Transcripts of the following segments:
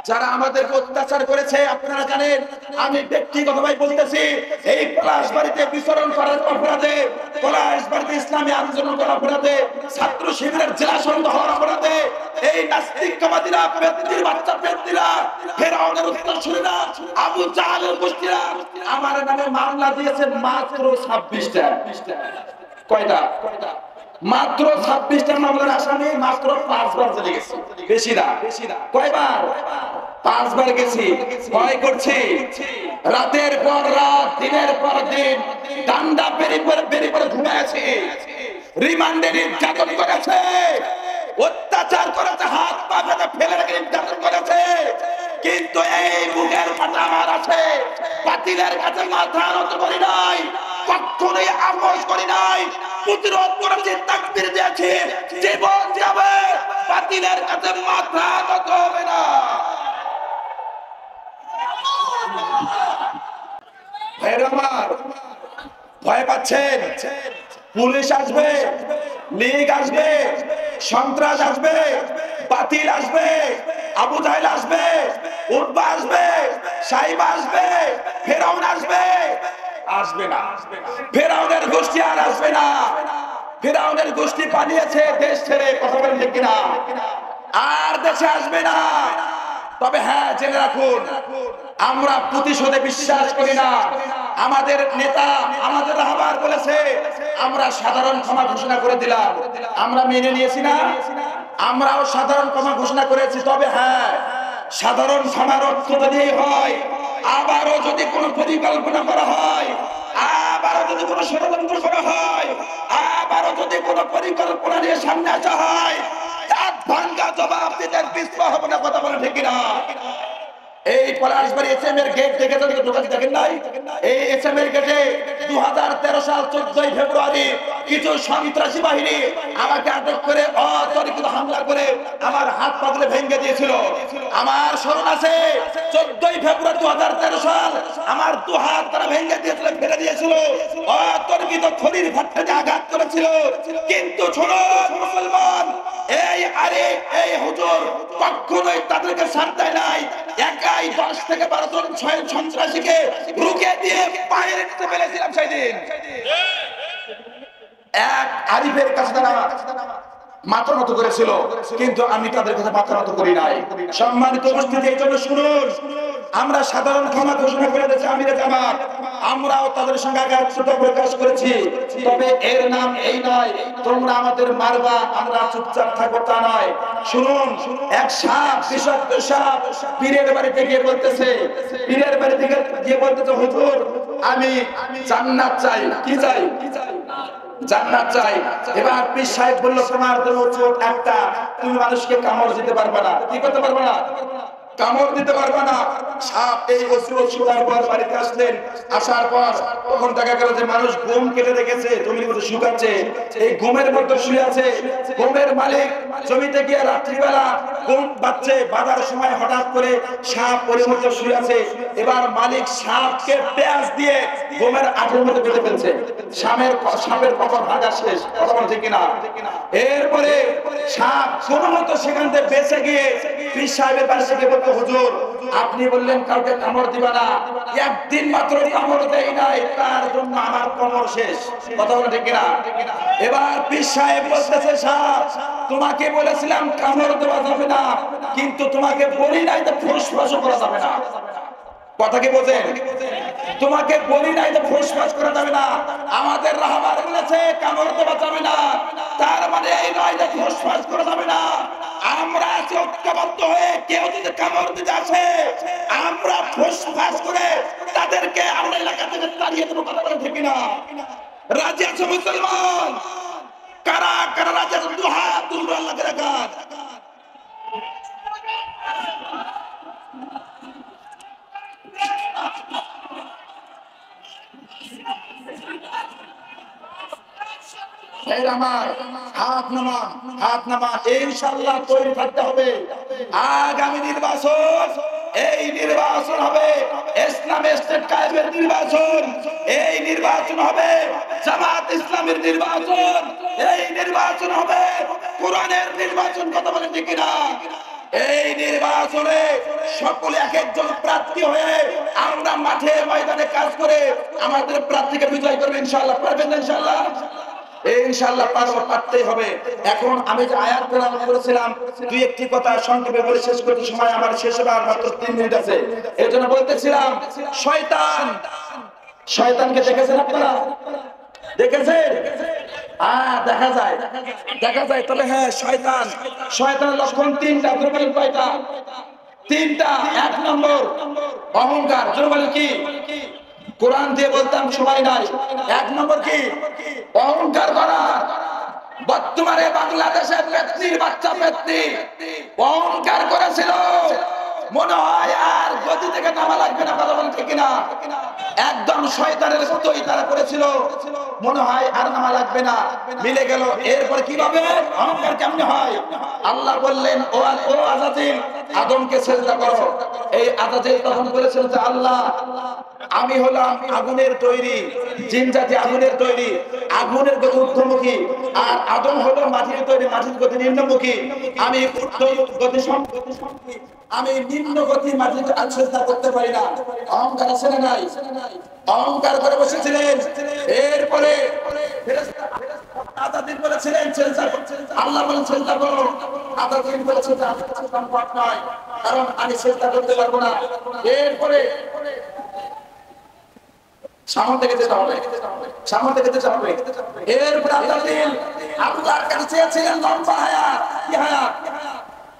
যারা আমাদেরকে অত্যাচার করেছে আপনারা জানেন। আমি ব্যক্তিগতভাবে বলতেছি, এই পলাশবাড়িতে বিচরণ করার অপরাধে, পলাশবাড়িতে ইসলামী আন্দোলন করার অপরাধে, ছাত্র শিবিরের জেলা সন্দেহ হওয়ার অপরাধে, এই নাস্তিকবাদীরা, পেত্নির বাচ্চা পেত্নিরা, ফেরাউনের উত্তরসূরিরা, আবু জাহেলের গোষ্ঠীরা আমার নামে মামলা দিয়েছে মাত্র 26টা। কয়টা? মাত্র 26টা মামলার আসামি মাত্র 5 বার চলে গেছে, বেশি না। কয়বার? 5 বার গেছি। ভয় করছি, রাতের পর রাত, দিনের পর দিন ডান্ডা বেরি করে ঘুমে আছি। রিমান্ডে নির্যাতন করেছে, অত্যাচার করেছে, হাত পা বেঁধে ফেলে রেখে নির্যাতন করেছে। কিন্তু এই বুকের ফাটা আমার আছে, বাতিলের কাছে মাথা নত করি নাই, কখনোই আপোষ করি নাই। প্রতিরোধ করেছি, তাকবীর দিয়েছি, জীবন যাবে, বাতিলের কাছে মাথা নত হবে না। আমার ভয় পাচ্ছেন? পুলিশ আসবে, লীগ আসবে, সন্ত্রাস আসবে, বাতিল আসবে, আবু জাহেল আসবে, উতবা আসবে, সাইবা আসবে, ফেরাউন আসবে? আসবে না। ফেরাউনের গোষ্ঠী আর আসবে না। ফেরাউনের গোষ্ঠী পালিয়েছে দেশ ছেড়ে, কথা বলেন ঠিক কিনা? আর দেশে আসবে না। তবে হ্যাঁ, জেনে রাখুন, আমরা প্রতিশোধে বিশ্বাস করি না। আমাদের নেতা, আমাদের রাহবার বলেছে আমরা সাধারণ ক্ষমা ঘোষণা করে দিলাম, আমরা মেনে নিয়েছি না? আমরাও সাধারণ ক্ষমা ঘোষণা করেছি। তবে হ্যাঁ, সাধারণ ক্ষমার অর্থ যদি হয়, আবারও যদি কোনো পরিকল্পনা করা হয়, আবারও যদি কোনো ষড়যন্ত্র করা হয়, আবারও যদি কোনো পরিকল্পনা নিয়ে সামনে আসা হয়, দাঁত ভাঙ্গা জবাব দিতে পিছপা হবে না। কথা বলে ঠিক না? এই পলাশবাড়ি এসএম এর গেট থেকে যদি ঢোকাতে দেখেন নাই, এই এসএম এর গেটে 2013 সাল 14 ফেব্রুয়ারি কিছু সন্ত্রাসী বাহিনী আমাকে আটক করে অতর্কিত হামলা করে আমার হাত পাগুলো ভেঙে দিয়েছিল। আমার স্মরণ আছে, 14 ফেব্রুয়ারি 2013 সাল আমার দু হাত তারা ভেঙে দিয়েছিল, ফেলে দিয়েছিল, অতর্কিত খনির ভাট্টাতে আঘাত করেছিল। কিন্তু শোনো মুসলমান, এই আরে এই হুজুর কখনোই তাদেরকে ছাড় দেয় নাই। একাই 10 থেকে 12 জন সন্ত্রাসীকে রুখে দিয়ে পায়ের নিচে ফেলেছিলাম সেদিন। এক আরিফের কাছে তারা মাথা নত করেছিল, কিন্তু আমি তাদের কাছে মাথা নত করি নাই। সম্মানিত উপস্থিতি, এই জন্য শুনুন, আমরা সাধারণ ক্ষমা ঘোষণা করে দিয়েছি আমিরে জামাত। আমরাও তাদের সঙ্গে একাত্মতা প্রকাশ করেছি। তবে এর নাম এই নয় তোমরা আমাদের মারবা, আমরা চুপচাপ থাকবো তা নয়। শুনুন, এক সাপ, বিষাক্ত সাপ পীরের বাড়িতে গিয়ে বলতেছে, পীরের বাড়ি থেকে গিয়ে বলতেছে, হুজুর আমি জান্নাত চাই। কি চাই? জান্নাত চাই। এবার পীর সাহেব বলল, তোমার জন্য চোখ একটা, তুমি মানুষকে কামড় দিতে পারবে না। কি করতে পারবে না? কামড় দিতে পারবে না। সাপ এই ওসিয়ত শোনার পর বাড়িতে আসলেন। আসার পর তখন দেখা গেল যে মানুষ গম কেটে রেখেছে, জমির মধ্যে শুকাচ্ছে, এই গমের মধ্যে শুয়ে আছে। গমের মালিক জমিতে গিয়ে রাত্রিবেলা গম বাচ্ছে, বাঁধার সময় হঠাৎ করে সাপ ওর মধ্যে শুয়ে আছে। এবার মালিক সাপকে পেঁয়াজ দিয়ে গমের আঠের মধ্যে বেঁধে ফেলছে। সাপের কপাল ভাঙা শেষ। কথা বল ঠিক কিনা? এরপরে সাপ কোনো মতো সেখান থেকে বেঁচে গিয়ে পীর সাহেবের বাড়ি থেকে বলতো, হুজুর আপনি বললেন কাউকে কামড় দিবা না, একদিন মাত্র কামড় দেই নাই, তার জন্য আমার কামড় শেষ। কথা বলে ঠিক কিনা? এবার পীর সাহেব বলতেছে, সাপ তোমাকে বলেছিলাম কামড় দেওয়া যাবে না, কিন্তু তোমাকে বলি নাই তো ফুসফাস করা যাবে না। কথা কি বোঝেন? তোমাকে বলি নাই তো ফুসফাস করা যাবে না। আমাদের রাহবার বলেছে কামড় দেওয়া যাবে না, তার মানে এই নয় যে ফুসফাস করা যাবে না। আমরা আছি ঐক্যবদ্ধ হয়ে, কেউ যদি কামড় দিতে আসে আমরা ফুসফাস করে তাদেরকে আমরা এলাকা থেকে তাড়িয়ে দেবো। কথা বলে ঠিক না? রাজি আছে মুসলমান? কারা কারা রাজি আছে? দু হাত তুলবে, আল্লাহকে রাখান। হাত নামা, হাত নামা। ইনশাআল্লাহ তৈরি থাকতে হবে। আগামী নির্বাচন, এই নির্বাচন হবে ইসলামী স্টেট কায়েমের নির্বাচন, এই নির্বাচন হবে জামাত ইসলামের নির্বাচন, এই নির্বাচন হবে কোরআনের নির্বাচন। কথা বলেন ঠিক কিনা? এই নির্বাচনে সকলে এক একজন প্রার্থী হয়ে আমরা মাঠে ময়দানে কাজ করে আমাদের প্রার্থীকে বিজয় করবো ইনশাআল্লাহ। পারবেন না ইনশাআল্লাহ? ইনশাআল্লাহ পারবো, পারতেই হবে। এখন আমি যে আয়াত তেলাওয়াত করেছিলাম দুই একটি কথা সংক্ষেপে বলে শেষ করতে সময় আমার শেষ হবার মাত্র 3 মিনিট আছে। এজন্য বলতেছিলাম শয়তান, শয়তানকে দেখেছেন আপনারা? দেখেছেন? দেখা যায়, দেখা যায়। তবে হ্যাঁ, শয়তান, শয়তানের লক্ষণ 3টা। বলেন কয়টা? 3টা। 1 নম্বর অহংকার। বলেন কি? কোরআন দিয়ে বলতাম সময় নাই। 1 নম্বর কি? অহংকার করা। বর্তমানে বাংলাদেশের পেত্নির বাচ্চা পেত্নি অহংকার করেছিল, মনে হয় আর গদি থেকে নামা লাগবে না। কথা বলেন ঠিক কিনা? একদম শয়তানের মতোই তারা করেছিল, মনে হয় আর নামা লাগবে না, মিলে গেল। এরপর কিভাবে অহংকার কেমনে হয়? আল্লাহ বললেন ও আজাজিল, আদমকে সিজদা করো। এই আজাজিল তখন বলেছিল যে আল্লাহ আমি হলাম আগুনের তৈরি, জিন জাতি আগুনের তৈরি, আগুনের গতি ঊর্ধ্বমুখী, আর আদম হলো মাটির তৈরি, মাটির গতি নিম্নমুখী। আমি গতি সম্মুখী, আমি নিম্ন গতি মাটিতে সিজদা করতে পারি না। অহংকার আছে না নাই? অহংকার করে বসেছিলেন। এরপরে আজাদিন বলেছিলেন আল্লাহ বলেন সিজদা করো। আজাদিন বলেছে সম্ভব নয়, কারণ আমি সিজদা করতে পারবো না। এরপরে সামনে থেকে যেতে হবে, সামনে থেকে যেতে হবে। এরপরে আজাদিন আল্লাহর কাছে চেয়েছিলেন লম্বা হায়াত। কি হায়াত?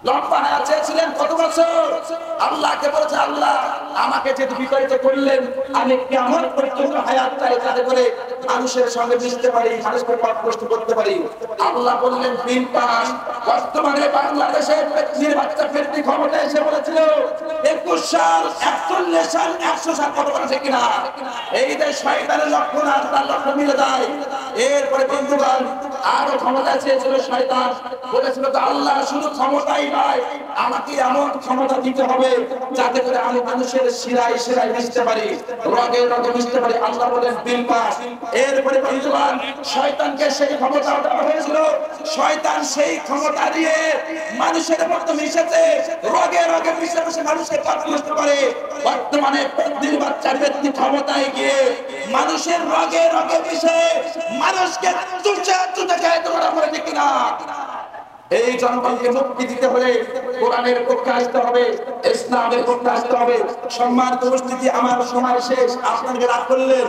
লম্বা হায়াত চেয়েছিলেন। কত বছর? আল্লাহকে বলেছে আল্লাহ আমাকে যে বিকৃত করলেন, আমি কিয়ামত পর্যন্ত হায়াত চাই, যাতে করে মানুষের সঙ্গে মিশতে পারি, মানুষকে পথ প্রশ্ন করতে পারি। আল্লাহ বললেন দিন পাস। বর্তমানে বাংলাদেশের নির্বাচিত ব্যক্তি ক্ষমতা এসে বলেছিল 21 সাল 41 সাল 100 সাল। কত বলেছে কিনা? এই যে শয়তানের লক্ষণ আর তার লক্ষণ মিলে যায়। এরপরে বন্ধুগণ আরো ক্ষমতা চেয়েছিল শয়তান, বলেছিল যে আল্লাহ শুধু ক্ষমতাই নয়, আমাকে এমন ক্ষমতা দিতে হবে যাতে করে আমি মানুষের শিরায় শিরায় মিশতে পারি, রগে রগে মিশতে পারি। আল্লাহ বলেন বিল পাস। এরপরে বন্ধুগণ শয়তানকে সেই ক্ষমতা দেওয়া হয়েছিল। শয়তান সেই ক্ষমতা দিয়ে মানুষের মধ্যে মিশেছে, রগে রগে মিশে মিশে মানুষকে পথভ্রষ্ট করে। বর্তমানে ব্যক্তির বাচ্চার ব্যক্তি ক্ষমতায় গিয়ে মানুষের রগে রগে মিশে মানুষকে চুষে চুষে খেয়ে তোমরা করে ঠিক না? এই জনগণকে মুক্তি দিতে হলে কোরআনের পক্ষে আসতে হবে, ইসলামের পক্ষে আসতে হবে। সম্মানিত উপস্থিতি, আমার সময় শেষ। আপনাকে রাগ করলেন?